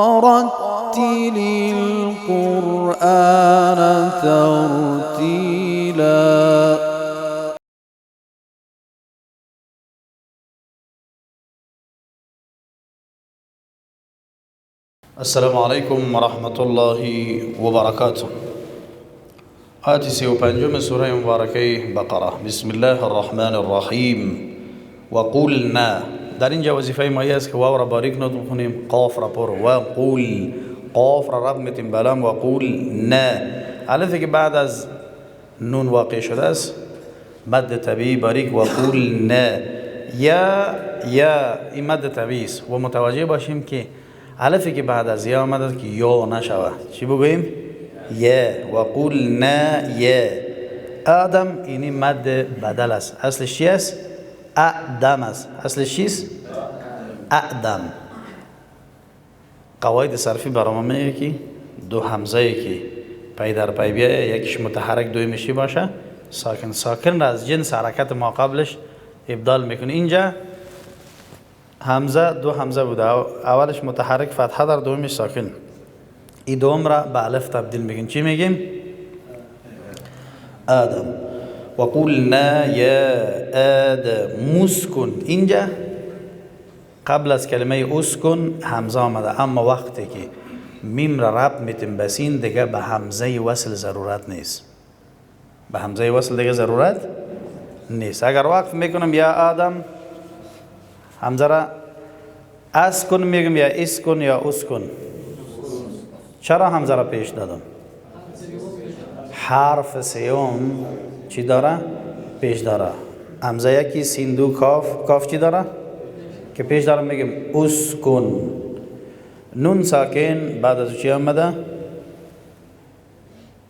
رتل القرآن ترتيلا. السلام عليكم ورحمة الله وبركاته. آية 35 سورة مباركة بقرة. بسم الله الرحمن الرحيم. وقولنا. در اینجا وظیفه ما است که واو را باریک نطق کنیم، قاف را پر و قول، قاف را رب میتیم بلند و قول نه. الفی که بعد از نون واقع شده است مد طبیعی باریک و قول نه. یا این مد طبیعی است و متوجه باشیم که الفی که بعد از یا آمده که یا نشود. چی بگوییم؟ یا. و قول نه یا. آدم اینی مد بدل است. اصلش چی است؟ اعدم است. اصلش چیست؟ اعدم. قواعد صرفی برام میگه که دو همزه که پی در پی بیایه یکیش متحرک دویمش چی باشه؟ ساکن. ساکن را از جنس حرکت ما قبلش ابدال میکنه. اینجا همزه دو همزه بوده، اولش متحرک فتحه در دومش ساکن. این دوم را به الف تبدیل میکنیم. چی میگیم؟ آدم. و قولنا یا آدم اسکن. اینجا قبل از کلمه اسکن همزه آمده، اما وقتی که میم را رب میتیم بسین دیگه به همزه وصل ضرورت نیست. به همزه وصل دیگه ضرورت نیست. اگر وقف میکنم یا آدم همزه را اسکن میگم یا اسکن یا اسکن. چرا همزه را پیش دادم؟ حرف سیوم چی داره؟ پیش داره. همزه یکی سین دو کاف چی داره؟ که پیش داره میگم اسکن. نون ساکن بعد از چی آمده؟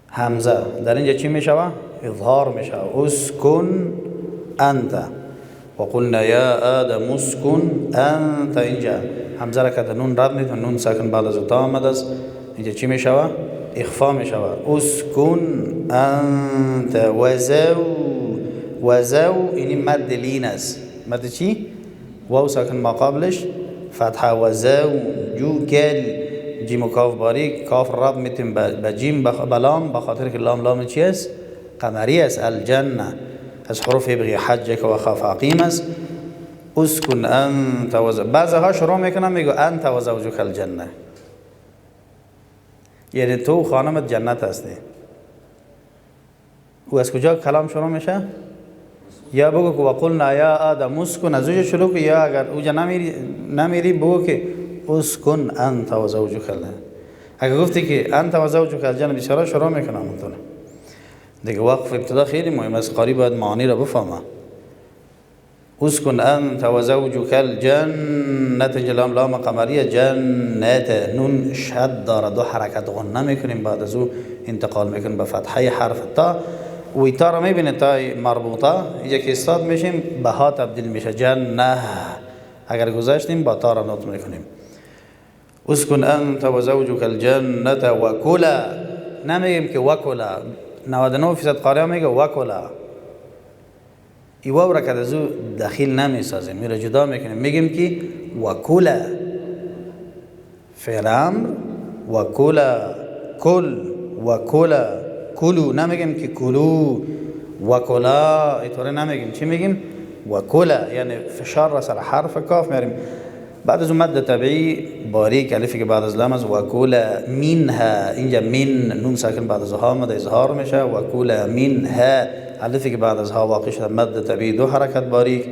همزه. در اینجا چی میشوه؟ اظهار میشوه. اسکن انت. و قلنا یا آدم اسکن انت. اینجا همزه را که نون رد میتونه، نون ساکن بعد از تا آمده است، اینجا چی میشوه؟ اخفا میشوه. اسکن انت وزو اینی مد لین است. مد چی؟ واو ساکن ما قبلش فتحه. وزو جو کل جیم و کاف باریک، کاف رب میتیم به جیم بلام، بخاطر که لام چی است؟ قمری است. الجنه از حروف ابغی حجک و خاف عقیم است. اسکن انت وزو. بعضها شروع میکنم میگو انت و زوجک الجنه، یعنی تو خانمت جنت هستی. او از کجا کلام شروع میشه؟ یا بگو که وقلنا یا آدم اسکن، از اوجا شروع که، یا اگر اوجا نمیری بگو که اسکن انت و زوجک الجنه. اگر گفتی که انت و زوجک الجنه بسیارا شروع میکنم اونطور دیگه. وقف ابتدا خیلی مهم است، قاری باید معانی را بفهمه. اسکن انت و زوجک الجنت، جلام لام قمریه، جنت نون شد داره، دو حرکت غنه میکنیم، بعد از او انتقال میکنیم به فتحه حرف تا. و تا را میبینید تا مربوطه اینجا که استاد میشیم به ها تبدیل میشه. جنه اگر گذاشتیم با تا را نطق میکنیم. اسکن انت و زوجک الجنت و کلا. نمیگیم که و کلا. 99% قاری ها میگه و کلا. ای واو را که از او دخیل نمیسازیم، میره جدا میکنیم، میگیم که و کلا. فعل امر و کلا، کل و کلا، کلو. نمیگیم که کلو و کلا، اینطوری نمیگیم. چی میگیم؟ و کلا، یعنی فشار را سر حرف کاف میاریم. بعد از اون مد طبیعی باریک الفی که بعد از لام از و کلا منها. اینجا من نون ساکن بعد از ها آمده، اظهار میشه. و کلا منها الفی که بعد از ها واقع شده مد طبیعی دو حرکت باریک.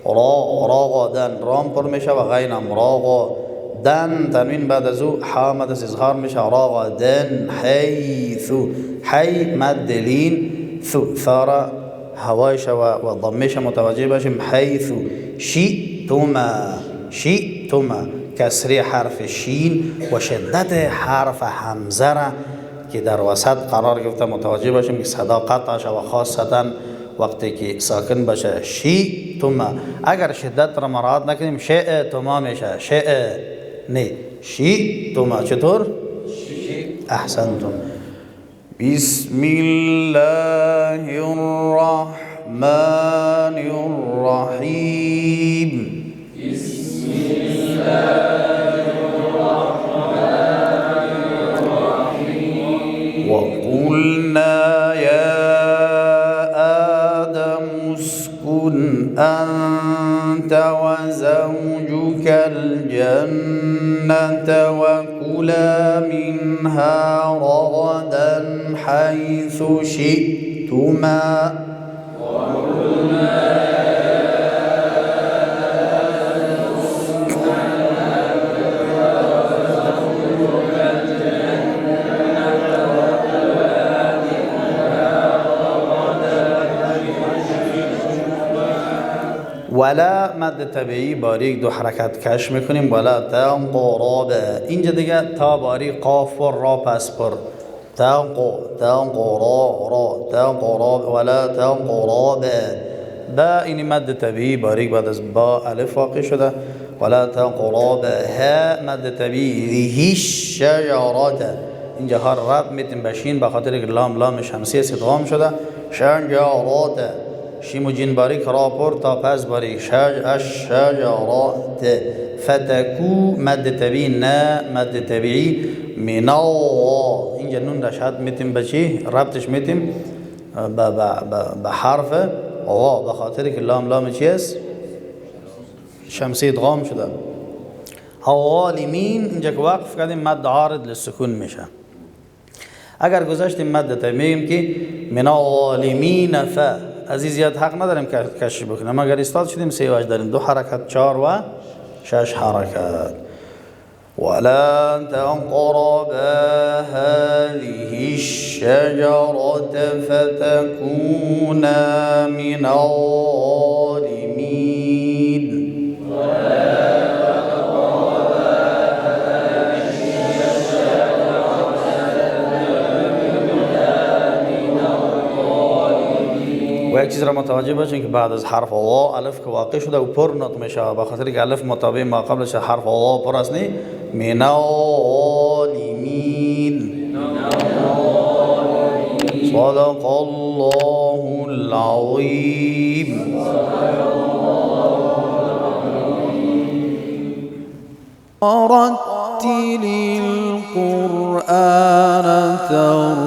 راغا دن رام پر میشه و غینم راغا دن. تنوین بعد از او ها آمده است، اظهار میشه. راغا دن حیثو. حی مد لین، ثارا هوای شوه و ضمه متوجه باشیم. حیثو شئتما کسری حرف شین و شدت حرف همزه را که در وسط قرار گرفته متوجه باشیم که صدا قطع شوه، خاصتا وقتی که ساکن باشه. شئتما. اگر شدت را مراعات نکنیم شئتما میشه. نه شئتما. چطور؟ احسنتم. بسم الله الرحمن الرحیم. بسم الله الرحمن وكلا منها رغدا حيث شئتما ولا مد طبیعی باریک دو حرکت کش میکنیم. ولا تنقرب، اینجا دیگه تا باریک قاف و را پس پر تنقرب ولا تنقرب. با این مد طبیعی باریک بعد از با الف واقع شده. ولا تنقرب. ها مد طبیعی هیش شجرات، اینجا ها رب میتیم بشین به خاطر که لام شمسی ادغام شده. شجرات شیم و جین باریک را پر تا پس باریک. الشجرات. فتکو مد طبیعی نه مد طبیعی من الله، اینجا نون رشد میتیم به چی؟ ربطش میتیم به حرف آوا به خاطر که لام چی است؟ شمسی ادغام شده. حوالمین اینجا که وقف کردیم مد عارض للسکون میشه. اگر گذاشتیم مد طبیعی که من الظالمین از این زیاد حق نداریم که کشش بکنیم. اگر استاد شدیم 3 وجه داریم، 2 حرکت 4 و 6 حرکت. ولا تقربا هذه الشجرة فتكونا من الظالمين. و یک چیز را متوجه باشین که بعد از حرف وا الف که واقع شده و پر نطق میشه، به خاطر که الف مطابق ما قبلش حرف وا پر است. نی من الظالمین. صدق الله العظیم. رتل القرآن ترتيلا.